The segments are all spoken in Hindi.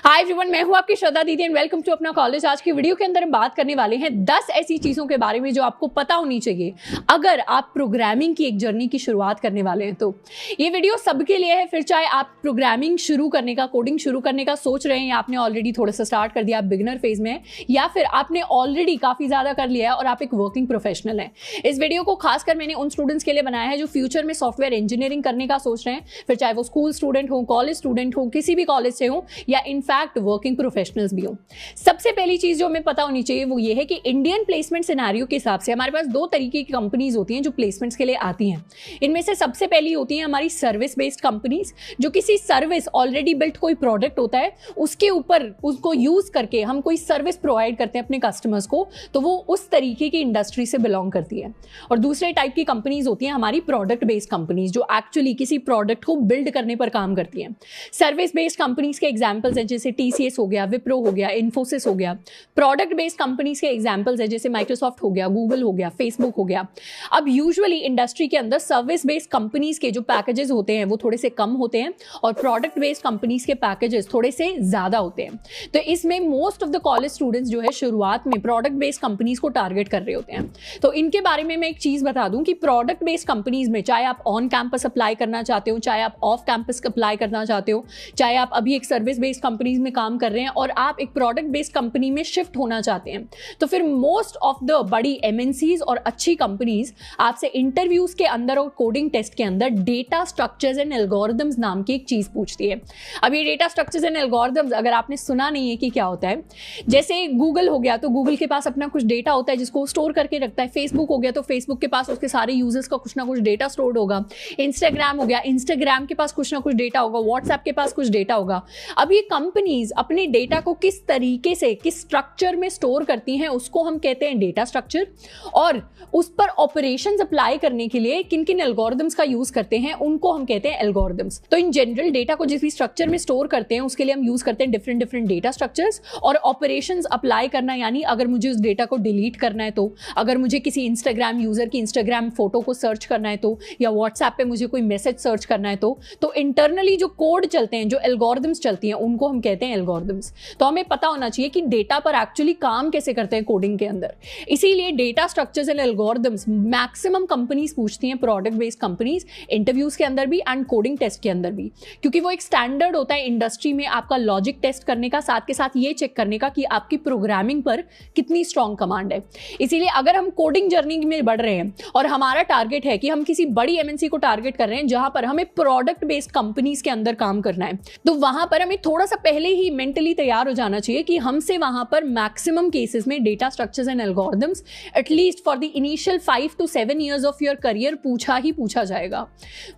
हाय एवरीवन, मैं हूं आपकी श्रद्धा दीदी एंड वेलकम टू अपना कॉलेज। आज की वीडियो के अंदर हम बात करने वाले हैं 10 ऐसी चीजों के बारे में जो आपको पता होनी चाहिए अगर आप प्रोग्रामिंग की एक जर्नी की शुरुआत करने वाले हैं। तो ये वीडियो सबके लिए है, फिर चाहे आप प्रोग्रामिंग शुरू करने का, कोडिंग शुरू करने का सोच रहे हैं, या आपने ऑलरेडी थोड़ा सा स्टार्ट कर दिया, आप बिगिनर फेज में है, या फिर आपने ऑलरेडी काफी ज्यादा कर लिया है और आप एक वर्किंग प्रोफेशनल है। इस वीडियो को खासकर मैंने उन स्टूडेंट्स के लिए बनाया है जो फ्यूचर में सॉफ्टवेयर इंजीनियरिंग करने का सोच रहे हैं, फिर चाहे वो स्कूल स्टूडेंट हो, कॉलेज स्टूडेंट हो, किसी भी कॉलेज से हो, या इनफैक्ट वर्किंग प्रोफेशनल्स भी हो। सबसे पहली चीज जो हमें पता होनी चाहिए वो ये है कि इंडियन प्लेसमेंट सिनेरियो के हिसाब से हमारे पास दो तरीके की कंपनीज होती हैं जो प्लेसमेंट्स के लिए आती हैं। इनमें से सबसे पहली होती है हमारी सर्विस बेस्ड कंपनीज, जो किसी सर्विस ऑलरेडी बिल्ट कोई प्रोडक्ट होता है, उसके ऊपर उसको यूज करके हम कोई सर्विस प्रोवाइड करते हैं अपने कस्टमर्स को, तो वो उस तरीके की इंडस्ट्री से बिलोंग करती है। और दूसरे टाइप की कंपनीज होती हैं हमारी प्रोडक्ट बेस्ड कंपनीज, जो एक्चुअली किसी प्रोडक्ट को बिल्ड करने पर काम करती हैं। सर्विस बेस्ड कंपनीज के एग्जांपल्स हैं जैसे टीसीएस हो गया, विप्रो हो गया, इन्फोसिस हो गया। प्रोडक्ट बेस्ड कंपनीज के एग्जांपल्स है जैसे माइक्रोसॉफ्ट हो गया, गूगल हो गया, फेसबुक हो गया। अब यूजुअली इंडस्ट्री के अंदर सर्विस बेस्ड कंपनीज के जो पैकेजेस होते हैं वो थोड़े से कम होते हैं और प्रोडक्ट बेस्ड कंपनीज के पैकेजेस थोड़े से ज्यादा होते हैं। तो इसमें most of the college students जो है शुरुआत में प्रोडक्ट बेस्ड कंपनीज को टारगेट कर रहे होते हैं। तो इनके बारे में मैं एक चीज बता दूं कि प्रोडक्ट बेस्ड कंपनीज में चाहे आप ऑन कैंपस अप्लाई करना चाहते हो, चाहे आप ऑफ कैंपस अप्लाई करना चाहते हो, चाहे आप अभी एक सर्विस बेस्ड कंपनीज में काम कर रहे हैं और आप एक प्रोडक्ट बेस्ड कंपनी में शिफ्ट होना चाहते हैं, तो फिर मोस्ट ऑफ द बड़ी एमएनसीज और अच्छी कंपनीज आपसे इंटरव्यूज के अंदर और कोडिंग टेस्ट के अंदर डेटा स्ट्रक्चर्स एंड एल्गोरिथम्स नाम की एक चीज पूछती है। अब ये डेटा स्ट्रक्चर्स एंड एल्गोरिथम्स अगर आपने सुना नहीं है कि क्या होता है, जैसे गूगल हो गया तो गूगल के पास अपना कुछ डेटा होता है जिसको स्टोर करके रखता है। फेसबुक हो गया तो फेसबुक के पास उसके सारे यूजर्स का कुछ ना कुछ डेटा स्टोर्ड होगा। इंस्टाग्राम हो गया, इंस्टाग्राम के पास कुछ ना कुछ डेटा होगा। व्हाट्सएप के पास कुछ डेटा होगा। अब ये कंपनीज अपने डेटा को किस तरीके से, किस स्ट्रक्चर में स्टोर करती हैं उसको हम कहते हैं डेटा स्ट्रक्चर, और उस पर ऑपरेशंस अप्लाई करने के लिए किन किन एल्गोरिथम्स का यूज करते हैं उनको हम कहते हैं एल्गोरिथम्स। तो इन जनरल डेटा को जिस भी स्ट्रक्चर में स्टोर करते हैं उसके लिए हम यूज करते हैं डिफरेंट डिफरेंट डेटा स्ट्रक्चर्स। और ऑपरेशंस अप्लाई करना यानी अगर मुझे उस डेटा को डिलीट करना है तो, अगर मुझे किसी इंस्टाग्राम यूजर की इंस्टाग्राम फोटो को सर्च करना है तो, या व्हाट्सएप पे मुझे कोई मैसेज सर्च करना है तो इंटरनली जो कोड चलते हैं, जो एल्गोरिथम्स चलती हैं, उनको हम कहते हैं एल्गोरिथम्स। तो हमें पता होना चाहिए कि डेटा पर एक्चुअली काम कैसे करते हैं कोडिंग के अंदर। इसीलिए data structures and algorithms maximum companies पूछती हैं, प्रोडक्ट बेस्ड कंपनीज, इंटरव्यूज के अंदर भी एंड कोडिंग टेस्ट के अंदर भी, क्योंकि वो एक स्टैंडर्ड होता है इंडस्ट्री में आपका लॉजिक टेस्ट करने का, साथ के साथ ये चेक करने का कि आपकी प्रोग्रामिंग पर कितनी स्ट्रॉन्ग कमांड है। इसीलिए अगर हम कोडिंग जर्नी में बढ़ रहे हैं और हमारा टारगेट है कि हम किसी बड़ी एमएनसी को टारगेट कर रहे हैं जहां पर हमें प्रोडक्ट बेस्ड कंपनीज के अंदर काम करना है, तो वहां पर हमें थोड़ा सा पहले ही मेंटली तैयार हो जाना चाहिए कि हमसे वहां पर मैक्सिमम केसेस में data structures and algorithms at least for the initial 5 to 7 years of your career पूछा जाएगा।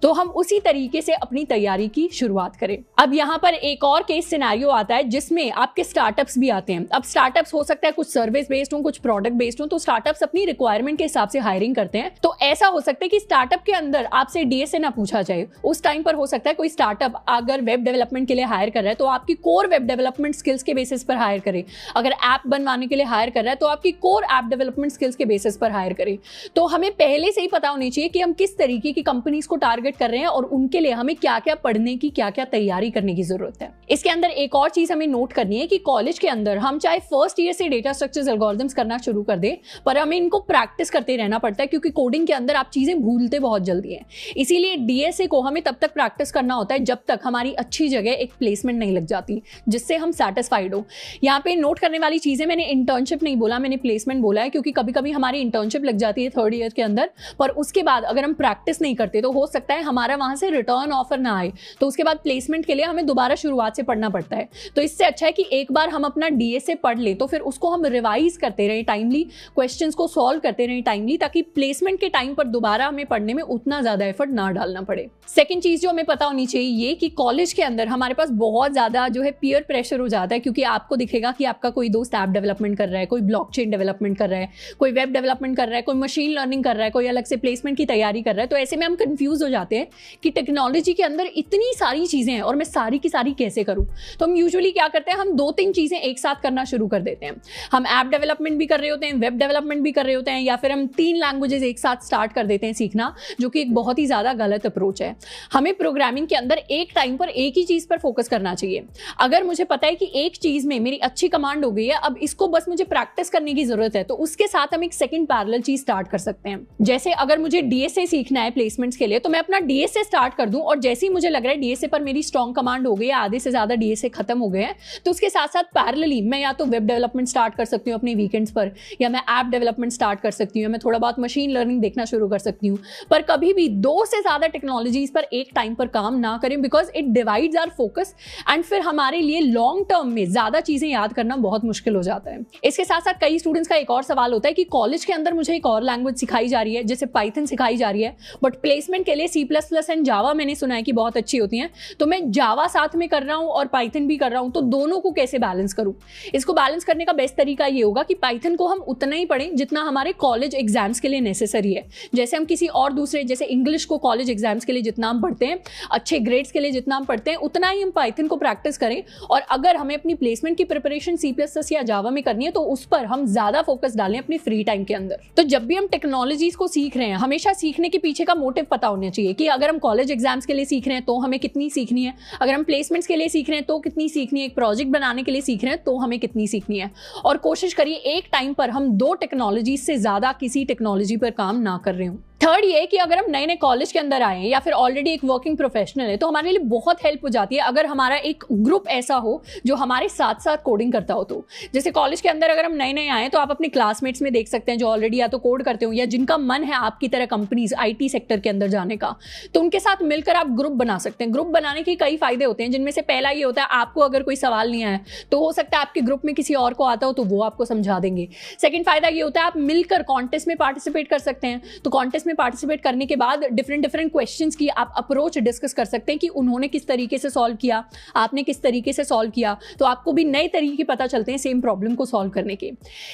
तो हम उसी तरीके से अपनी तैयारी की शुरुआत करें। अब यहां पर एक और केस सिनेरियो आता है जिसमें आपके स्टार्टअप्स भी आते हैं। अब स्टार्टअप्स हो सकता है कुछ सर्विस बेस्ड हो, कुछ प्रोडक्ट बेस्ड हो, तो स्टार्टअप्स अपनी रिक्वायरमेंट के हिसाब से हायरिंग करते हैं। तो ऐसा हो सकता है कि स्टार्टअप के अंदर आपसे डीएसए ना पूछा जाए। उस टाइम पर हो सकता है कोई स्टार्टअप अगर वेब डेवलपमेंट के लिए हायर कर रहा है तो आपकी कोर वेब डेवलपमेंट स्किल्स के बेसिस पर हायर करे। अगर ऐप बनवाने के लिए हायर कर रहा है तो आपकी कोर ऐप डेवलपमेंट स्किल्स के बेसिस पर हायर करे। तो हमें पहले से ही पता होनी चाहिए कि हम किस तरीके की कंपनीज को टारगेट कर रहे हैं और उनके लिए हमें क्या क्या पढ़ने की, क्या क्या तैयारी करने की जरूरत है। इसके अंदर एक और चीज हमें नोट करनी है कि कॉलेज के अंदर हम चाहे फर्स्ट ईयर से डेटा स्ट्रक्चर्स एल्गोरिथम्स करना शुरू कर दे, पर हमें इनको प्रैक्टिस करते रहना पड़ता है, क्योंकि कोडिंग के अंदर आप चीजें भूलते बहुत जल्दी हैं। इसीलिए डीएसए को हमें तब तक प्रैक्टिस करना होता है जब तक हमारी अच्छी जगह एक प्लेसमेंट नहीं लग जाती जिससे हम सेटिस्फाइड हो। यहाँ पे नोट करने वाली चीजें, मैंने इंटर्नशिप नहीं बोला, मैंने प्लेसमेंट बोला है, क्योंकि कभी कभी हमारी इंटर्नशिप लग जाती है 3rd ईयर के अंदर, पर उसके बाद अगर हम प्रैक्टिस नहीं करते तो हो सकता है हमारा वहां से रिटर्न ऑफर ना आए, तो उसके बाद प्लेसमेंट के लिए हमें दोबारा शुरुआत से पढ़ना पड़ता है। तो इससे अच्छा है कि एक बार हम अपना डीएसए पढ़ ले तो फिर उसको हम रिवाइज करते रहे टाइमली, क्वेश्चंस को सॉल्व करते रहे टाइमली, ताकि प्लेसमेंट के टाइम पर दोबारा हमें पढ़ने में उतना ज्यादा एफर्ट ना डालना पड़े। सेकंड चीज जो हमें पता होनी चाहिए ये कि कॉलेज के अंदर हमारे पास बहुत ज्यादा जो है पीयर प्रेशर हो जाता है, क्योंकि आपको दिखेगा कि आपका कोई दोस्त ऐप डेवलपमेंट कर रहा है, कोई ब्लॉकचेन डेवलपमेंट कर रहा है, कोई वेब डेवलपमेंट कर रहा है, कोई मशीन लर्निंग कर रहा है, कोई अलग से प्लेसमेंट की तैयारी कर रहा है। तो ऐसे में हम कंफ्यूज हो जाते हैं कि टेक्नोलॉजी के अंदर इतनी सारी चीजें हैं और मैं सारी की सारी कैसे करूं। तो हम यूजुअली क्या करते हैं, हम 2-3 चीजें एक साथ करना शुरू कर देते हैं। हम ऐप डेवलपमेंट भी कर रहे होते हैं, वेब डेवलपमेंट भी कर रहे होते हैं, या फिर हम 3 लैंग्वेजेस एक साथ स्टार्ट कर देते हैं सीखना, जो कि एक बहुत ही ज्यादा गलत अप्रोच है। हमें प्रोग्रामिंग के अंदर एक टाइम पर एक ही चीज पर फोकस करना चाहिए। अगर मुझे पता है कि एक चीज में मेरी अच्छी कमांड हो गई है, अब इसको बस मुझे प्रैक्टिस करने की जरूरत है, तो उसके साथ हम एक सेकंड पैरेलल चीज स्टार्ट कर सकते हैं। जैसे अगर मुझे डीएसए सीखना है प्लेसमेंट्स के लिए, तो मैं अपना डीएसए स्टार्ट कर दूं, और जैसे ही मुझे लग रहा है डीएसए पर मेरी स्ट्रॉन्ग कमांड हो गई है, आधे से ज्यादा डीएसए खत्म हो गए हैं, तो उसके साथ साथ पैरेलली मैं या तो वेब डेवलपमेंट स्टार्ट कर सकती हूँ अपने वीकेंड्स पर, या मैं ऐप डेवलपमेंट स्टार्ट कर सकती हूँ, या मैं थोड़ा बहुत मशीन लर्निंग देखना शुरू कर सकती हूँ। पर कभी भी 2 से ज्यादा टेक्नोलॉजीज पर एक टाइम पर काम ना करें, because it divides our focus and फिर हमारे लिए लॉन्ग टर्म में ज्यादा चीजें याद करना बहुत मुश्किल हो जाता है। इसके साथ साथ कई स्टूडेंट्स का एक और सवाल होता है कि कॉलेज के अंदर मुझे एक और लैंग्वेज सिखाई जा रही है, जैसे पाइथन सिखाई जा रही है, बट प्लेसमेंट के लिए C++ एंड जावा मैंने सुना है कि बहुत अच्छी होती हैं, तो मैं जावा साथ में कर रहा हूं और पाइथन भी कर रहा हूं, तो दोनों को कैसे बैलेंस करूं? इसको बैलेंस करने का बेस्ट तरीका ये होगा कि पाइथन को हम उतना ही पढ़ें जितना हमारे कॉलेज एग्जाम्स के लिए नेसेसरी है। जैसे हम किसी और दूसरे, जैसे इंग्लिश को कॉलेज एग्जाम्स के लिए जितना हम पढ़ते हैं, अच्छे ग्रेड्स के लिए जितना हम पढ़ते हैं, उतना ही हम पाइथन को प्रैक्टिस करें। और अगर हमें अपनी प्लेसमेंट की प्रिपरेशन C++ या जावा में करनी है, तो उस पर हम ज्यादा फोकस डालें अपनी फ्री टाइम के अंदर। तो जब भी हम टेक्नोलॉजीज को सीख रहे हैं, हमेशा सीखने के पीछे का मोटिव पता होना चाहिए कि अगर हम कॉलेज एग्जाम्स के लिए सीख रहे हैं तो हमें कितनी सीखनी है, अगर हम प्लेसमेंट्स के लिए सीख रहे हैं तो कितनी सीखनी है, एक प्रोजेक्ट बनाने के लिए सीख रहे हैं तो हमें कितनी सीखनी है। और कोशिश करिए एक टाइम पर हम 2 टेक्नोलॉजी से ज्यादा किसी टेक्नोलॉजी पर काम ना कर रहे हो। थर्ड ये कि अगर हम नए नए कॉलेज के अंदर आए या फिर ऑलरेडी एक वर्किंग प्रोफेशनल है, तो हमारे लिए बहुत हेल्प हो जाती है अगर हमारा एक ग्रुप ऐसा हो जो हमारे साथ साथ कोडिंग करता हो। तो जैसे कॉलेज के अंदर अगर हम नए नए आए तो आप अपने क्लासमेट्स में देख सकते हैं जो ऑलरेडी या तो कोड करते हो या जिनका मन है आपकी तरह कंपनीज IT सेक्टर के अंदर जाने का, तो उनके साथ मिलकर आप ग्रुप बना सकते हैं। ग्रुप बनाने के कई फायदे होते हैं, जिनमें से पहला ये होता है आपको अगर कोई सवाल नहीं आया तो हो सकता है आपके ग्रुप में किसी और को आता हो तो वो आपको समझा देंगे। सेकेंड फायदा ये होता है आप मिलकर कॉन्टेस्ट में पार्टिसिपेट कर सकते हैं। तो कॉन्टेस्ट में पार्टिसिपेट करने के बाद डिफरेंट क्वेश्चंस की आप अप्रोच डिस्कस कर सकते हैं कि उन्होंने किस तरीके से सॉल्व किया, आपने किस तरीके से सॉल्व किया, तो आपको भी नए तरीके पता चलते हैं सेम प्रॉब्लम को सॉल्व करने के।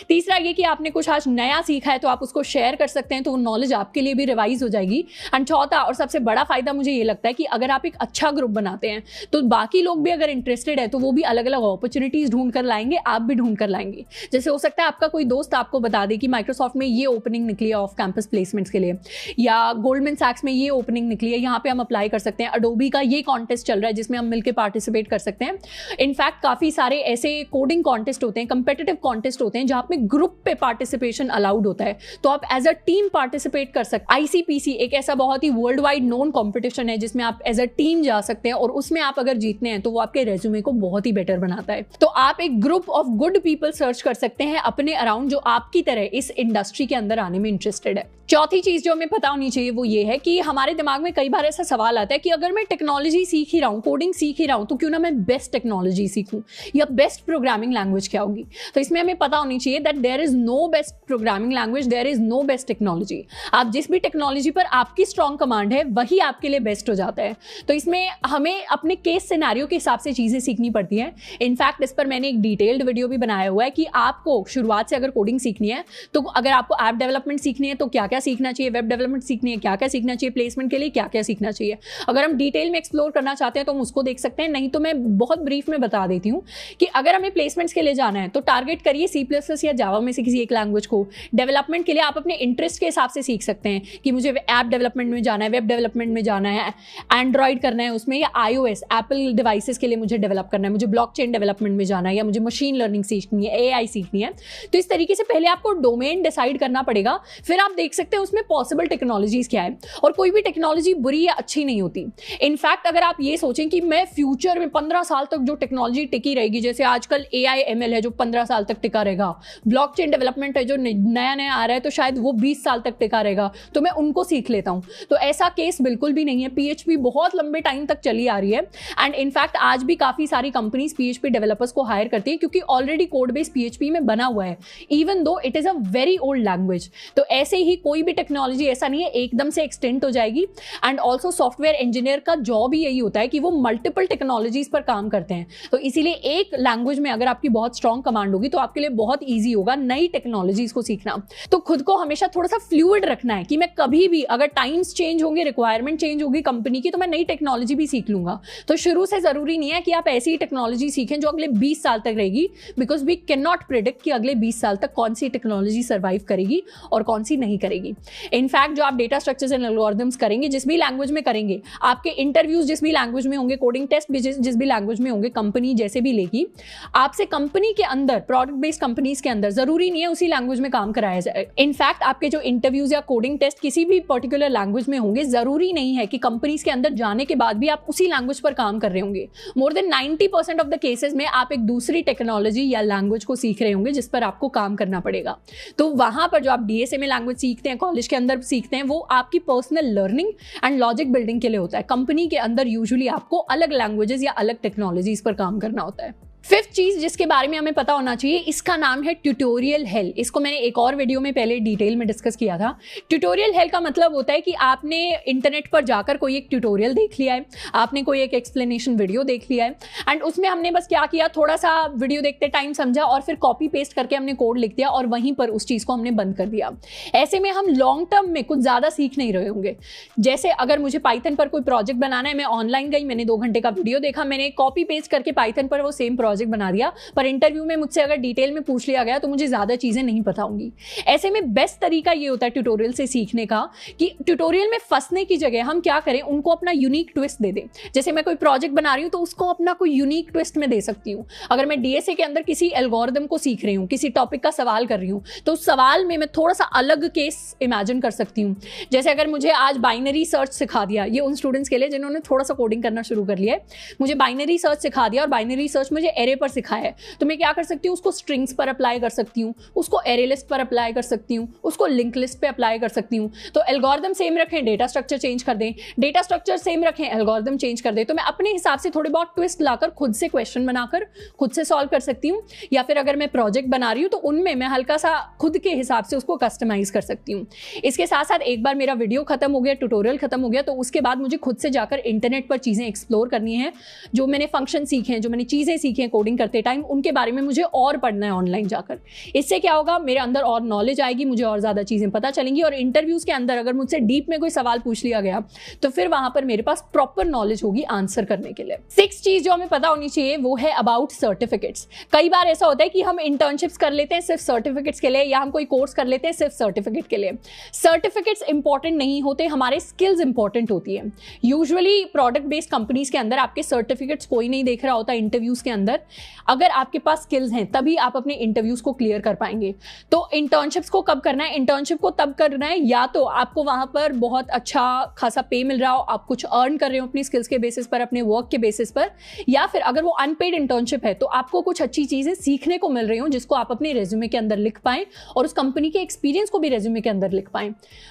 तीसरा ये कि आपने कुछ आज नया सीखा है तो आप उसको शेयर कर सकते हैं, तो वो नॉलेज आपके लिए भी रिवाइज हो जाएगी। एंड चौथा और सबसे बड़ा फायदा मुझे ये लगता है कि अगर आप एक अच्छा ग्रुप बनाते हैं तो बाकी लोग भी अगर इंटरेस्टेड है तो वो भी अलग अलग अपॉर्चुनिटीज ढूंढ कर लाएंगे, आप भी ढूंढ कर लाएंगे। जैसे हो सकता है आपका कोई दोस्त आपको बता दे कि माइक्रोसॉफ्ट में ये ओपनिंग निकली है ऑफ कैंपस प्लेसमेंट्स के लिए, या गोल्डमैन सैक्स में ये ओपनिंग निकली है, यहाँ पे हम अप्लाई कर सकते हैं, अडोबी का ये कॉन्टेस्ट चल रहा है जिसमें हम मिलकर पार्टिसिपेट कर सकते हैं। इनफैक्ट काफी सारे ऐसे कोडिंग कॉन्टेस्ट होते हैं, कंपेटिटिव कॉन्टेस्ट होते हैं जहां पे ग्रुप पे पार्टिसिपेशन अलाउड होता है, तो आप एज अ टीम पार्टिसिपेट कर सकते हैं। ICPC एक ऐसा बहुत ही वर्ल्ड वाइड नोन कॉम्पिटिशन है जिसमें आप एज अ टीम जा सकते हैं, और उसमें आप अगर जीतने हैं तो वो आपके रेज्यूमे को बहुत ही बेटर बनाता है। तो आप एक group of good people search कर सकते हैं अपने अराउंड जो आपकी तरह इस इंडस्ट्री के अंदर आने में इंटरेस्टेड है। चौथी चीज जो हमें पता होनी चाहिए वो ये है कि हमारे दिमाग में कई बार ऐसा सवाल आता है कि अगर मैं टेक्नोलॉजी सीख ही रहा हूँ, कोडिंग सीख ही रहा हूँ, तो क्यों ना मैं बेस्ट टेक्नोलॉजी सीखूं या बेस्ट प्रोग्रामिंग लैंग्वेज क्या होगी। तो इसमें हमें पता होनी चाहिए that there is no best programming language, there is no best technology. आप जिस भी टेक्नोलॉजी पर आपकी स्ट्रॉन्ग कमांड है वही आपके लिए बेस्ट हो जाता है। तो इसमें हमें अपने केस सिनेरियो के हिसाब से चीजें सीखनी पड़ती हैं। इनफैक्ट इस पर मैंने एक डिटेल्ड वीडियो भी बनाया हुआ है कि आपको शुरुआत से अगर कोडिंग सीखनी है, तो अगर आपको ऐप डेवलपमेंट सीखनी है तो क्या क्या सीखना चाहिए, वेब डेवलपमेंट सीखनी है क्या क्या सीखना चाहिए, प्लेसमेंट के लिए क्या क्या सीखना चाहिए। अगर हम डिटेल में एक्सप्लोर करना चाहते हैं तो हम उसको देख सकते हैं, नहीं तो मैं बहुत ब्रीफ में बता देती हूँ कि अगर हमें प्लेसमेंट्स के लिए जाना है तो टारगेट करिए C++ या जावा में से किसी एक लैंग्वेज को। डेवलपमेंट के लिए आप अपने इंटरेस्ट के हिसाब से सीख सकते हैं कि मुझे ऐप डेवलपमेंट में जाना है, वेब डेवलपमेंट में जाना है, एंड्रॉइड करना है उसमें, या iOS एप्पल डिवाइसेस के लिए मुझे डेवलप करना है, मुझे ब्लॉकचेन डेवलपमेंट में जाना है, या मुझे मशीन लर्निंग सीखनी है, AI सीखनी है। तो इस तरीके से पहले आपको डोमेन डिसाइड करना पड़ेगा, फिर आप देख सकते हैं उसमें पॉसिबल टेक्नोलॉजीज क्या है। और कोई भी टेक्नोलॉजी बुरी या अच्छी नहीं होती। इनफैक्ट अगर आप ये सोचें कि मैं फ्यूचर में 15 साल तक जो टेक्नोलॉजी टिकी रहेगी, जैसे आजकल AI ML है जो 15 साल तक टिका रहेगा, ब्लॉकचेन डेवलपमेंट है जो नया नया आ रहा है तो शायद वो 20 साल तक टिका रहेगा, तो मैं उनको सीख लेता हूं। तो ऐसा केस बिल्कुल भी नहीं है। PHP बहुत लंबे टाइम तक चली आ रही है, एंड इनफैक्ट आज भी काफी सारी कंपनीज PHP डेवलपर्स को हायर करती है क्योंकि ऑलरेडी कोड बेस PHP में बना हुआ है, even though it is a very old language. तो ऐसे ही कोई भी टेक्नोलॉजी ऐसा नहीं है एकदम से एक्सटेंड हो जाएगी। एंड ऑल्सो सॉफ्टवेयर इंजीनियर का जॉब ही यही होता है कि वो मल्टीपल टेक्नोलॉजीज पर काम करते हैं। तो इसीलिए एक लैंग्वेज में अगर आपकी बहुत स्ट्रॉन्ग कमांड होगी तो आपके लिए बहुत ईजी होगा नई टेक्नोलॉजीज को सीखना। तो खुद को हमेशा थोड़ा सा फ्लूइड रखना है कि मैं कभी भी अगर टाइम्स चेंज होंगे, रिक्वायरमेंट चेंज होगी कंपनी की, तो मैं नई टेक्नोलॉजी भी सीख लूंगा। तो शुरू से जरूरी नहीं है कि आप ऐसी टेक्नोलॉजी सीखें जो अगले 20 साल तक रहेगी, because we can not predict कि अगले 20 साल तक कौन सी टेक्नोलॉजी सर्वाइव करेगी और कौन सी नहीं करेगी। इनफैक्ट जो आप डेटा स्ट्रक्चर्स एंड एल्गोरिथम्स करेंगे, जिस भी लैंग्वेज में करेंगे, आपके इंटरव्यूज जिस भी लैंग्वेज में होंगे, कोडिंग टेस्ट भी जिस भी लैंग्वेज में होंगे, कंपनी जैसे भी लेगी, आपसे कंपनी के अंदर, प्रोडक्ट बेस्ड कंपनीज के अंदर जरूरी नहीं है उसी लैंग्वेज में काम कराया जाए। इनफैक्ट आपके जो इंटरव्यूज या कोडिंग टेस्ट किसी भी पर्टिकुलर लैंग्वेज में होंगे, जरूरी नहीं है कि कंपनीज के अंदर जाने के बाद भी आप उसी लैंग्वेज पर काम कर रहे होंगे। More than 90% of the cases में आप एक दूसरी टेक्नोलॉजी या लैंग्वेज को सीख रहे होंगे जिस पर आपको काम करना पड़ेगा। तो वहां पर जो आप डीएसए में लैंग्वेज सीखते हैं, कॉलेज के अंदर सीखते हैं, वो आपकी personal learning and logic building के लिए होता है। कंपनी के अंदर यूजुअली आपको अलग लैंग्वेजेस या अलग टेक्नोलॉजीज पर काम करना होता है। फिफ्थ चीज जिसके बारे में हमें पता होना चाहिए, इसका नाम है ट्यूटोरियल हेल। इसको मैंने एक और वीडियो में पहले डिटेल में डिस्कस किया था। ट्यूटोरियल हेल का मतलब होता है कि आपने इंटरनेट पर जाकर कोई एक ट्यूटोरियल देख लिया है, आपने कोई एक एक्सप्लेनेशन वीडियो देख लिया है, एंड उसमें हमने बस क्या किया, थोड़ा सा वीडियो देखते टाइम समझा और फिर कॉपी पेस्ट करके हमने कोड लिख दिया और वहीं पर उस चीज को हमने बंद कर दिया। ऐसे में हम लॉन्ग टर्म में कुछ ज्यादा सीख नहीं रहे होंगे। जैसे अगर मुझे पाइथन पर कोई प्रोजेक्ट बनाना है, मैं ऑनलाइन गई, मैंने 2 घंटे का वीडियो देखा, मैंने कॉपी पेस्ट करके पाइथन पर वो सेम प्रोजेक्ट बना दिया, पर इंटरव्यू में मुझसे अगर डिटेल में पूछ लिया गया तो मुझे ज्यादा चीजें नहीं पता होंगी। ऐसे में बेस्ट तरीका ये होता है ट्यूटोरियल से सीखने का कि ट्यूटोरियल में फंसने की जगह हम क्या करें, उनको अपना यूनिक ट्विस्ट दे दें। जैसे मैं कोई प्रोजेक्ट बना रही हूं तो उसको अपना कोई यूनिक ट्विस्ट में दे सकती हूं। अगर मैं डीएसए के अंदर किसी एल्गोरिथम को सीख रही हूं, किसी टॉपिक का सवाल कर रही हूं, तो उस सवाल में मैं थोड़ा सा अलग केस इमेजिन कर सकती हूं। जैसे अगर मुझे आज बाइनरी सर्च सिखा दिया, ये उन स्टूडेंट्स के लिए जिन्होंने थोड़ा सा कोडिंग करना शुरू कर लिया है, मुझे बाइनरी सर्च सिखा दिया और बाइनरी सर्च मुझे एरे पर सिखाया है, तो मैं क्या कर सकती हूँ, उसको स्ट्रिंग्स पर अप्लाई कर सकती हूँ, उसको एरे लिस्ट पर अप्लाई कर सकती हूँ, उसको लिंक लिस्ट पे अप्लाई कर सकती हूँ। तो एल्गोरिथम सेम रखें, डेटा स्ट्रक्चर चेंज कर दें, डेटा स्ट्रक्चर सेम रखें, एल्गोरिथम चेंज कर दें। तो मैं अपने हिसाब से थोड़े बहुत ट्विस्ट लाकर खुद से क्वेश्चन बनाकर खुद से सॉल्व कर सकती हूँ, या फिर अगर मैं प्रोजेक्ट बना रही हूँ तो उनमें मैं हल्का सा खुद के हिसाब से उसको कस्टमाइज कर सकती हूँ। इसके साथ साथ एक बार मेरा वीडियो खत्म हो गया, ट्यूटोरियल खत्म हो गया, तो उसके बाद मुझे खुद से जाकर इंटरनेट पर चीजें एक्सप्लोर करनी है। जो मैंने फंक्शन सीखे हैं, जो मैंने चीजें सीखी हैं कोडिंग करते टाइम, उनके बारे में मुझे और पढ़ना है ऑनलाइन जाकर। इससे क्या होगा, मेरे अंदर और नॉलेज आएगी, मुझे और ज्यादा चीजें पता चलेंगी, और इंटरव्यूज के अंदर अगर मुझसे डीप में कोई सवाल पूछ लिया गया तो फिर वहां पर मेरे पास प्रॉपर नॉलेज होगी आंसर करने के लिए। 6th चीज जो हमें पता होनी चाहिए वो है अबाउट सर्टिफिकेट्स। कई बार ऐसा होता है कि हम इंटर्नशिप्स कर लेते हैं सिर्फ सर्टिफिकेट्स के लिए, या हम कोई कोर्स कर लेते हैं सिर्फ सर्टिफिकेट के लिए। सर्टिफिकेट्स इंपॉर्टेंट नहीं होते, हमारे स्किल्स इंपॉर्टेंट होती है। यूजुअली प्रोडक्ट बेस्ड कंपनीज के अंदर आपके सर्टिफिकेट्स कोई नहीं देख रहा होता इंटरव्यूज के अंदर। अगर आपके पास स्किल्स हैं तभी आप अपने इंटरव्यूज को क्लियर कर पाएंगे। तो इंटर्नशिप्स को कब करना है, इंटर्नशिप को तब करना है या तो आपको वहां पर बहुत अच्छा खासा पे मिल रहा हो, आप कुछ अर्न कर रहे हो अपनी स्किल्स के बेसिस पर, अपने वर्क के बेसिस पर, या फिर अगर वो अनपेड इंटर्नशिप है तो आपको कुछ अच्छी चीजें सीखने को मिल रही हो जिसको आप अपने रेज्यूमे के अंदर लिख पाएं और उस कंपनी के एक्सपीरियंस को भी रेज्यूमे के अंदर लिख पाएं।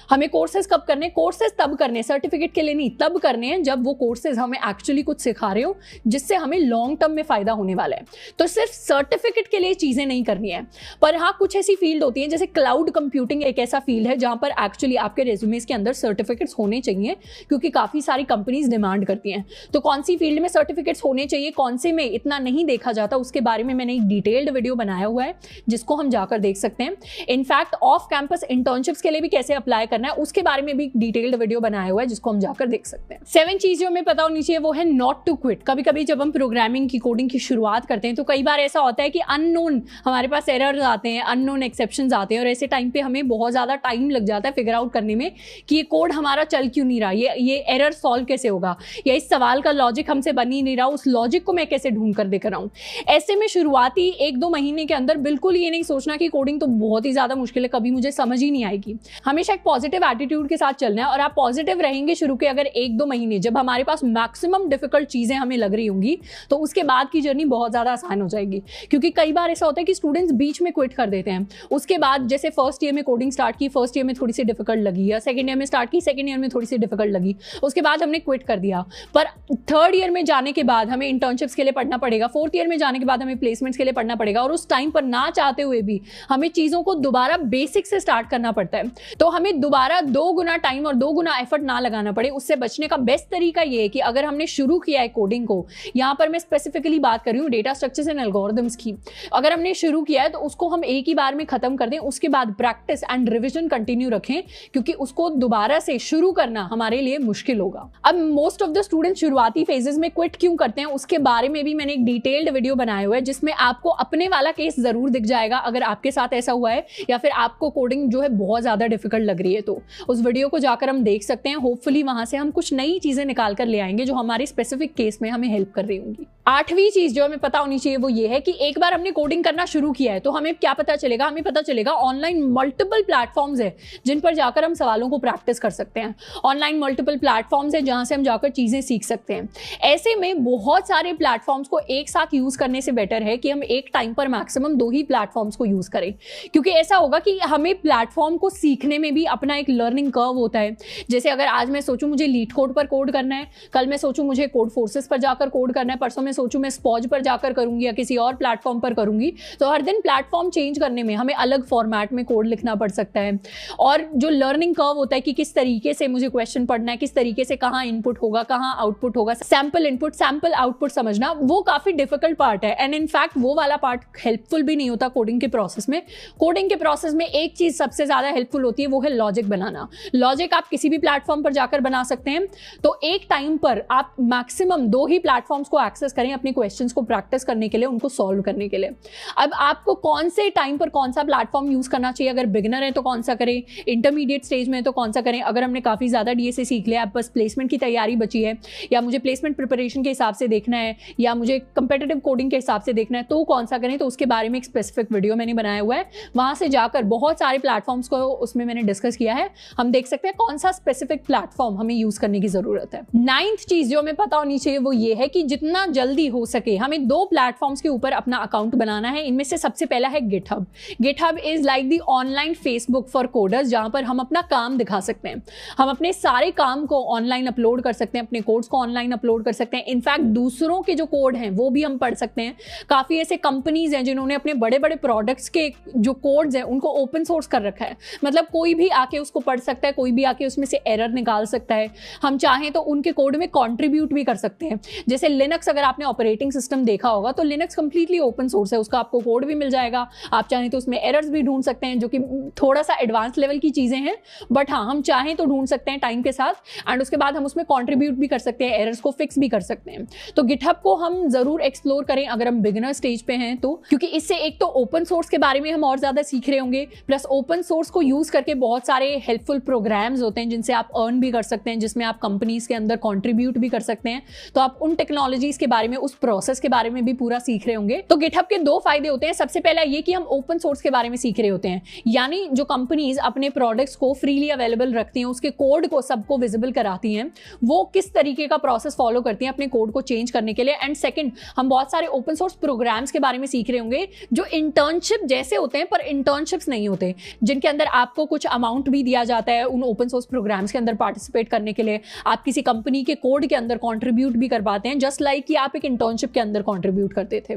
हमें कोर्सेज कब करने, कोर्सेज तब करने, सर्टिफिकेट के लिए नहीं, तब करने हैं जब वो कोर्सेज हमें एक्चुअली कुछ सिखा रहे हो जिससे हमें लॉन्ग टर्म में फायदा होने वाला है। तो सिर्फ सर्टिफिकेट के लिए चीजें नहीं करनी है। पर हाँ, कुछ ऐसी फील्ड होती है जैसे क्लाउड कंप्यूटिंग एक ऐसा फील्ड है जहां पर एक्चुअली आपके रेज्यूमेस के अंदर सर्टिफिकेट्स होने चाहिए, क्योंकि काफी सारी कंपनीज डिमांड करती हैं। तो कौन सी फील्ड में सर्टिफिकेट्स होने चाहिए, कौन से में इतना नहीं देखा जाता, उसके बारे में मैंने एक डिटेल्ड वीडियो बनाया हुआ है जिसको हम जाकर देख सकते हैं। इनफैक्ट ऑफ कैंपस इंटर्नशिप्स के लिए भी कैसे अप्लाई करना है उसके बारे में भी डिटेल्ड वीडियो बनाया हुआ है जिसको हम जाकर देख सकते हैं। 7 चीज जो हमें पता होनी चाहिए वो है नॉट टू क्विट। कभी कभी जब हम प्रोग्रामिंग की, कोडिंग की शुरुआत करते हैं तो कई बार ऐसा होता है कि अननोन हमारे पास एरर्स आते हैं, अननोन एक्सेप्शंस आते हैं, और ऐसे टाइम पे हमें बहुत ज्यादा टाइम लग जाता है फिगर आउट करने में कि ये कोड हमारा चल क्यों नहीं रहा, ये एरर सॉल्व कैसे होगा, या इस सवाल का लॉजिक हमसे बन ही नहीं रहा, उस लॉजिक को मैं कैसे ढूंढ कर देकर आऊं। ऐसे में शुरुआती 1-2 महीने के अंदर बिल्कुल ये नहीं सोचना कि कोडिंग तो बहुत ही ज्यादा मुश्किल है, कभी मुझे समझ ही नहीं आएगी। हमेशा एक पॉजिटिव एटीट्यूड के साथ चलना है, और आप पॉजिटिव रहेंगे शुरू के अगर 1-2 महीने, जब हमारे पास मैक्सिमम डिफिकल्ट चीजें हमें लग रही होंगी तो उसके बाद की जर्नी बहुत ज्यादा आसान हो जाएगी। क्योंकि कई बार ऐसा होता है कि स्टूडेंट्स बीच में क्विट कर देते हैं। उसके बाद जैसे फर्स्ट ईयर में कोडिंग स्टार्ट की, फर्स्ट ईयर में थोड़ी सी डिफिकल्ट लगी, या सेकंड ईयर में स्टार्ट की, सेकंड ईयर में थोड़ी सी डिफिकल्ट लगी, उसके बाद हमने क्विट कर दिया। पर थर्ड ईयर में जाने के बाद हमें इंटर्नशिप्स के लिए पढ़ना पड़ेगा, फोर्थ ईयर में जाने के बाद हमें प्लेसमेंट्स के लिए पढ़ना पड़ेगा, और उस टाइम पर ना चाहते हुए भी हमें चीजों को दोबारा बेसिक से स्टार्ट करना पड़ता है। तो हमें दोबारा 2 गुना टाइम और 2 गुना एफर्ट ना लगाना पड़े, उससे बचने का बेस्ट तरीका ये है कि अगर हमने शुरू किया है कोडिंग को, यहां पर मैं स्पेसिफिकली बात कर रही हूँ हूँ डेटा स्ट्रक्चर्स एंड एल्गोरिथम्स की। अगर हमने शुरू किया है तो उसको हम एक ही बार में खत्म कर दें, उसके बाद प्रैक्टिस एंड रिविजन कंटिन्यू रखें, क्योंकि उसको दोबारा से शुरू करना हमारे लिए मुश्किल होगा। अब मोस्ट ऑफ द स्टूडेंट शुरुआती फेजेस में क्विट क्यों करते हैं उसके बारे में भी मैंने एक डिटेल्ड वीडियो बनाया हुआ है, जिसमें आपको अपने वाला केस जरूर दिख जाएगा अगर आपके साथ ऐसा हुआ है या फिर आपको कोडिंग जो है बहुत ज्यादा डिफिकल्ट लग रही है। तो उस वीडियो को जाकर हम देख सकते हैं, होपफुली वहां से हम कुछ नई चीजें निकाल कर ले आएंगे जो हमारे स्पेसिफिक केस में हमें हेल्प कर रही होंगी। आठवीं चीज जो हमें पता होनी चाहिए वो ये है कि एक बार हमने कोडिंग करना शुरू किया है तो हमें क्या पता चलेगा, हमें पता चलेगा ऑनलाइन मल्टीपल प्लेटफॉर्म्स है जिन पर जाकर हम सवालों को प्रैक्टिस कर सकते हैं। ऑनलाइन मल्टीपल प्लेटफॉर्म्स है जहां से हम जाकर चीजें सीख सकते हैं। ऐसे में बहुत सारे प्लेटफॉर्म्स को एक साथ यूज करने से बेटर है कि हम एक टाइम पर मैक्सिमम 2 ही प्लेटफॉर्म्स को यूज करें, क्योंकि ऐसा होगा कि हमें प्लेटफॉर्म को सीखने में भी अपना एक लर्निंग कर्व होता है। जैसे अगर आज मैं सोचूं मुझे लीड कोड पर कोड करना है, कल मैं सोचूं मुझे कोड फोर्सेस पर जाकर कोड करना है, परसों मैं सोचूं मैं स्पॉज पर जाकर करूंगी या किसी और प्लेटफॉर्म पर करूंगी, तो हर दिन प्लेटफॉर्म चेंज करने में हमें अलग फॉर्मेट में कोड लिखना पड़ सकता है। और जो लर्निंग कर्व होता है कि किस तरीके से मुझे क्वेश्चन पढ़ना है, किस तरीके से कहाँ इनपुट होगा, कहाँ आउटपुट होगा, सैंपल इनपुट सैंपल आउटपुट समझना, वो काफी डिफिकल्ट पार्ट है। एंड इनफैक्ट वो वाला पार्ट हेल्पफुल भी नहीं होता कोडिंग के प्रोसेस में। कोडिंग के प्रोसेस में एक चीज सबसे ज्यादा हेल्पफुल होती है, वो है लॉजिक बनाना। लॉजिक आप किसी भी प्लेटफॉर्म पर जाकर बना सकते हैं। तो एक टाइम पर आप मैक्सिमम 2 ही प्लेटफॉर्म्स को एक्सेस करें अपने क्वेश्चंस को प्रैक्टिस करने के लिए, उनको सॉल्व करने के लिए। अब आपको कौन से टाइम पर कौन सा प्लेटफॉर्म यूज करना चाहिए, अगर बिगिनर है तो कौन सा करें, इंटरमीडिएट स्टेज में तो कौन सा करें, अगर हमने काफी ज्यादा डीएसए सीख लिया, अब बस प्लेसमेंट की तैयारी बची है, या मुझे प्लेसमेंट प्रिपरेशन के हिसाब से देखना है, या मुझे कंपेटिटिव कोडिंग के हिसाब से देखना है, तो कौन सा करें, तो उसके बारे में एक स्पेसिफिक वीडियो मैंने बनाया हुआ है। वहां से जाकर बहुत सारे प्लेटफॉर्म्स को उसमें मैंने डिस्कस किया है, हम देख सकते हैं कौन सा स्पेसिफिक प्लेटफॉर्म हमें यूज करने की जरूरत है। 9th चीज जो हमें पता होनी चाहिए वो ये है कि जितना जल्दी हो सके हमें 2 प्लेटफॉर्म्स के ऊपर अपना अकाउंट बनाना है। इनमें से सबसे पहला है GitHub. GitHub is like the online Facebook for coders, जहां पर हम अपना काम दिखा सकते हैं। हम अपने सारे काम को ऑनलाइन अपलोड कर सकते हैं, अपने कोड्स को ऑनलाइन अपलोड कर सकते हैं। इनफैक्ट दूसरों के जो कोड हैं वो भी हम पढ़ सकते हैं। काफी ऐसे कंपनीज हैं जिन्होंने अपने बड़े बड़े प्रोडक्ट्स के जो कोड्स हैं उनको ओपन सोर्स कर रखा है, मतलब कोई भी आके उसको पढ़ सकता है, कोई भी आके उसमें से एरर निकाल सकता है। हम चाहें तो उनके कोड में कंट्रीब्यूट भी कर सकते हैं। जैसे लिनक्स, अगर आपने ऑपरेटिंग सिस्टम देखा होगा तो लिनक्स कंप्लीटली ओपन सोर्स है, उसका आपको कोड भी मिल जाएगा। आप चाहें तो उसमें एरर्स भी ढूंढ सकते हैं, जो कि थोड़ा सा एडवांस लेवल की चीजें हैं, बट हाँ हम चाहें तो ढूंढ सकते हैं टाइम के साथ, एंड उसके बाद हम उसमें कंट्रीब्यूट भी कर सकते हैं, एरर्स को फिक्स भी कर सकते हैं। तो गिटहब को हम जरूर एक्सप्लोर करें अगर हम बिगिनर स्टेज पे हैं तो, क्योंकि इससे एक तो ओपन सोर्स के बारे में हम और ज्यादा सीख रहे होंगे, प्लस ओपन सोर्स को यूज करके बहुत सारे हेल्पफुल प्रोग्राम्स होते हैं जिनसे आप अर्न भी कर सकते हैं, जिसमें आप कंपनीज के अंदर कंट्रीब्यूट भी कर सकते हैं। तो आप उन टेक्नोलॉजीज के बारे में, उस प्रोसेस के बारे में भी पूरा सीख रहे होंगे। तो गिटहब के 2 फायदे होते हैं। सबसे पहला ये कि हम ओपन सोर्स के बारे में सीख रहे होते हैं, यानी जो कंपनीज अपने प्रोडक्ट्स को फ्रीली अवेलेबल रखती हैं, उसके कोड को सबको विजिबल कराती हैं, वो किस तरीके का प्रोसेस फॉलो करती हैं अपने कोड को चेंज करने के लिए। एंड सेकंड, हम बहुत सारे ओपन सोर्स प्रोग्राम्स के बारे में सीख रहे होंगे जो इंटर्नशिप जैसे होते हैं पर इंटर्नशिप्स नहीं होते, जिनके अंदर आपको कुछ अमाउंट भी दिया जाता है उन ओपन सोर्स प्रोग्राम्स के अंदर पार्टिसिपेट करने के लिए। आप किसी कंपनी के कोड के अंदर कंट्रीब्यूट भी कर पाते हैं, जस्ट लाइक कि आप एक इंटर्नशिप के अंदर कंट्रीब्यूट करते थे।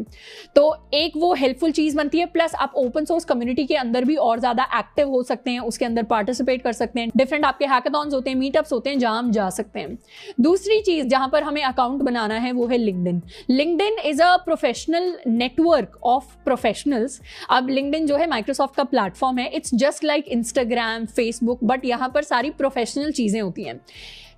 तो एक वो हेल्पफुल चीज बनती है, प्लस आप ओपन सोर्स कम्युनिटी के अंदर भी और ज्यादा एक्टिव हो सकते हैं, उसके अंदर पार्टिसिपेट कर सकते हैं। डिफरेंट आपके हैकाथॉन्स होते हैं, मीटअप्स होते हैं जहां हम जा सकते हैं। दूसरी चीज जहां पर हमें अकाउंट बनाना है वो है LinkedIn. LinkedIn is a professional network of professionals. अब लिंक्डइन जो है माइक्रोसॉफ्ट का प्लेटफॉर्म है, it's just like Instagram, Facebook, but यहाँ पर सारी प्रोफेशनल चीजें होती हैं।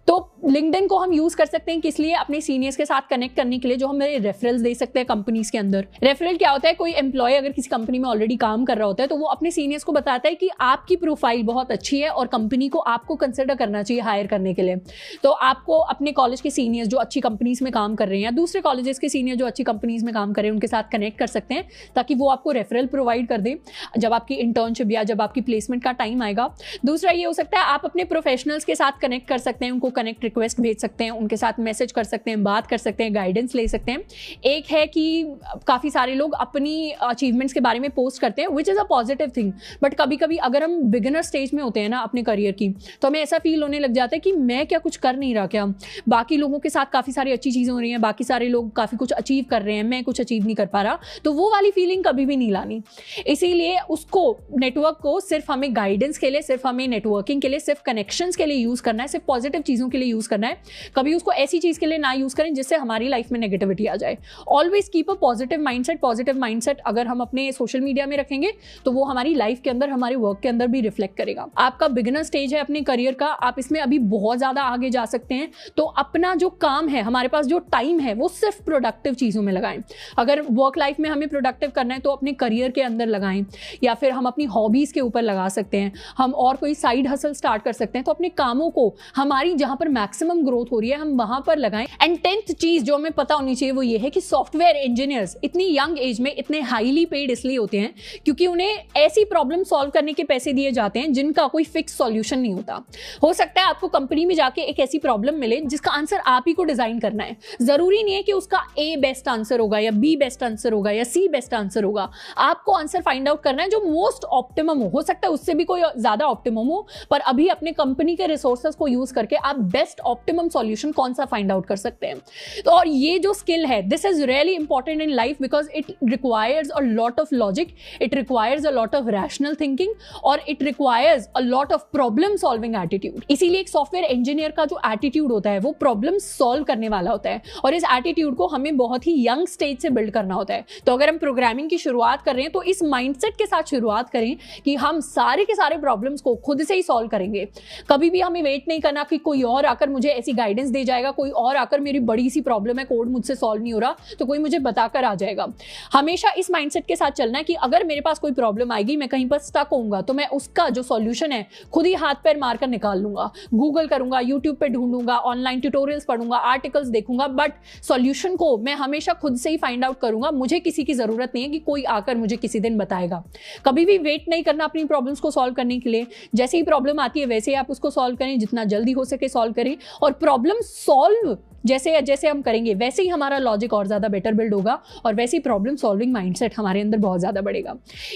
तो लिंक्डइन को हम यूज कर सकते हैं किस लिए, अपने सीनियर्स के साथ कनेक्ट करने के लिए, जो हमें रेफरल्स दे सकते हैं कंपनीज के अंदर। रेफरल क्या होता है, कोई एम्प्लॉय अगर किसी कंपनी में ऑलरेडी काम कर रहा होता है तो वो अपने सीनियर्स को बताता है कि आपकी प्रोफाइल बहुत अच्छी है और कंपनी को आपको कंसिडर करना चाहिए हायर करने के लिए। तो आपको अपने कॉलेज के सीनियर्स जो अच्छी कंपनीज में काम कर रहे हैं, या दूसरे कॉलेजेस के सीनियर जो अच्छी कंपनीज में काम कर रहे हैं, उनके साथ कनेक्ट कर सकते हैं ताकि वो आपको रेफरल प्रोवाइड कर दे जब आपकी इंटर्नशिप या जब आपकी प्लेसमेंट का टाइम आएगा। दूसरा ये हो सकता है आप अपने प्रोफेशनल्स के साथ कनेक्ट कर सकते हैं, उनको कनेक्ट रिक्वेस्ट भेज सकते हैं, उनके साथ मैसेज कर सकते हैं, बात कर सकते हैं, गाइडेंस ले सकते हैं। एक है कि काफ़ी सारे लोग अपनी अचीवमेंट्स के बारे में पोस्ट करते हैं, which is a positive thing, but कभी कभी अगर हम बिगिनर स्टेज में होते हैं ना अपने करियर की, तो हमें ऐसा फील होने लग जाता है कि मैं क्या कुछ कर नहीं रहा, क्या बाकी लोगों के साथ काफ़ी सारी अच्छी चीज़ें हो रही हैं, बाकी सारे लोग काफ़ी कुछ अचीव कर रहे हैं, मैं कुछ अचीव नहीं कर पा रहा। तो वो वाली फीलिंग कभी भी नहीं लानी। इसीलिए उसको, नेटवर्क को सिर्फ हमें गाइडेंस के लिए, सिर्फ हमें नेटवर्किंग के लिए, सिर्फ कनेक्शंस के लिए यूज़ करना है, सिर्फ पॉजिटिव चीज़ों चीज़ों के लिए यूज़ करना है, कभी उसको ऐसी चीज़ के लिए ना यूज़ करें जिससे हमारी लाइफ में नेगेटिविटी आ जाए। Always keep a positive mindset. Positive mindset अगर हम अपने सोशल मीडिया में रखेंगे तो वो हमारी लाइफ के अंदर, हमारे वर्क के अंदर भी रिफ्लेक्ट करेगा। आपका बिगिनर स्टेज है अपने करियर का, आप इसमें अभी बहुत ज़्यादा आगे जा सकते हैं, तो अपना जो काम है, हमारे पास जो टाइम है, वो सिर्फ प्रोडक्टिव चीज़ों में लगाएं। अगर वर्क लाइफ में हमें प्रोडक्टिव करना है तो अपने करियर के अंदर लगाएं, या फिर हम अपनी हॉबीज़ के ऊपर लगा सकते हैं, हम और कोई साइड हसल स्टार्ट कर सकते हैं। तो अपने कामों को हमारी जहां पर मैक्सिमम ग्रोथ हो रही है हम वहां पर लगाएं। एंड 10th चीज जो हमें पता होनी चाहिए वो ये है कि सॉफ्टवेयर इंजीनियर्स इतनी यंग एज में इतने हाईली पेड इसलिए होते हैं क्योंकि उन्हें ऐसी प्रॉब्लम सॉल्व करने के पैसे दिए जाते हैं जिनका कोई फिक्स सॉल्यूशन नहीं होता। हो सकता है आपको कंपनी में जाके एक ऐसी प्रॉब्लम मिले जिसका आंसर आप ही को डिजाइन करना है। जरूरी नहीं है कि उसका ए बेस्ट आंसर होगा या बी बेस्ट आंसर होगा या सी बेस्ट आंसर होगा। आपको आंसर फाइंड आउट करना है जो मोस्ट ऑप्टिमम हो सकता है उससे भी कोई ज्यादा ऑप्टिमम हो, पर अभी अपने कंपनी के रिसोर्सेज को यूज करके आप बेस्ट ऑप्टिमम सॉल्यूशन कौन सा फाइंड आउट कर सकते हैं। तो और ये जो स्किल है, this is really important in life because it requires a lot of logic, it requires a lot of rational thinking और it requires a lot of problem solving attitude. इसीलिए एक सॉफ्टवेयर इंजीनियर का जो एटीट्यूड होता है वो प्रॉब्लम सॉल्व करने वाला होता है और इस एटीट्यूड को हमें बहुत ही यंग स्टेज से बिल्ड करना होता है। तो अगर हम प्रोग्रामिंग की शुरुआत कर रहे हैं तो इस माइंडसेट के साथ शुरुआत करें कि हम सारे के सारे प्रॉब्लम्स को खुद से ही सॉल्व करेंगे। कभी भी हमें वेट नहीं करना कि कोई और आकर मुझे ऐसी गाइडेंस दे जाएगा, कोई और आकर मेरी बड़ी सी प्रॉब्लम है, कोड मुझसे सॉल्व नहीं हो रहा तो कोई मुझे बताकर आ जाएगा। हमेशा इस माइंडसेट के साथ चलना है कि अगर मेरे पास कोई प्रॉब्लम आएगी, मैं कहीं पर स्टक होऊंगा तो मैं उसका जो सॉल्यूशन है खुद ही हाथ पैर मारकर निकाल लूंगा, गूगल करूंगा, यूट्यूब पे ढूंढूंगा, ऑनलाइन ट्यूटोरियल्स पढ़ूंगा, आर्टिकल्स देखूंगा, बट सॉल्यूशन को मैं हमेशा खुद से ही फाइंड आउट करूंगा। मुझे किसी की जरूरत नहीं है कि कोई आकर मुझे किसी दिन बताएगा। कभी भी वेट नहीं करना अपनी प्रॉब्लम्स को सॉल्व करने के लिए। जैसे ही प्रॉब्लम आती है वैसे ही आप उसको सॉल्व करें, जितना जल्दी हो सके सॉल्व करें और प्रॉब्लम सॉल्व जैसे जैसे हम करेंगे वैसे ही हमारा लॉजिक और ज़्यादा बेटर बिल्ड होगा और वैसे ही प्रॉब्लम सॉल्विंग माइंडसेट हमारे अंदर बहुत ज़्यादा बढ़ेगा।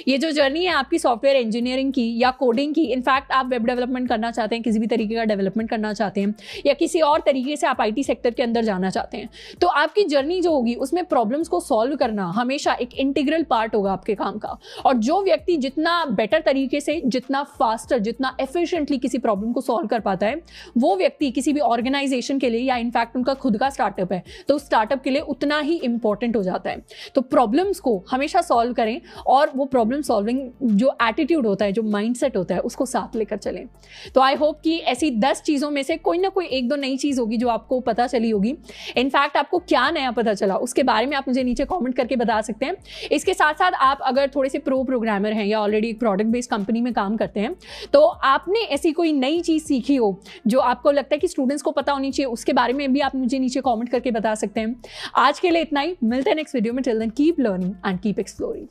ये जो जर्नी है आपकी सॉफ्टवेयर इंजीनियरिंग की या कोडिंग की, इनफैक्ट आप वेब डेवलपमेंट करना चाहते हैं, किसी भी तरीके का डेवलपमेंट करना चाहते हैं या किसी और तरीके से आप IT सेक्टर के अंदर जाना चाहते हैं, तो आपकी जर्नी जो होगी उसमें प्रॉब्लम्स को सॉल्व करना हमेशा एक इंटीग्रल पार्ट होगा आपके काम का। और जो व्यक्ति जितना बेटर तरीके से, जितना फास्टर, जितना एफिशिएंटली किसी प्रॉब्लम को सॉल्व कर पाता है, वो व्यक्ति किसी भी ऑर्गेनाइजेशन के लिए या इनफैक्ट उनका खुद का स्टार्टअप है तो स्टार्टअप के लिए उतना ही इंपॉर्टेंट हो जाता है। तो प्रॉब्लम्स को हमेशा सॉल्व करें और वो प्रॉब्लम सॉल्विंग जो एटीट्यूड होता है, जो माइंडसेट होता है, उसको साथ लेकर चलें। तो आई होप कि ऐसी 10 चीज़ों में से कोई ना कोई एक दो नई चीज़ होगी जो आपको पता चली होगी। इनफैक्ट आपको क्या नया पता चला उसके बारे में आप मुझे नीचे कॉमेंट करके बता सकते हैं। इसके साथ साथ आप अगर थोड़े से प्रो प्रोग्रामर हैं या ऑलरेडी एक प्रोडक्ट बेस्ड कंपनी में काम करते हैं तो आपने ऐसी कोई नई चीज़ सीखी हो जो आपको लगता है कि स्टूडेंट्स को पता होनी चाहिए, उसके बारे में भी आप मुझे नीचे कमेंट करके बता सकते हैं। आज के लिए इतना ही, मिलते हैं नेक्स्ट वीडियो में। Till then keep learning and keep exploring.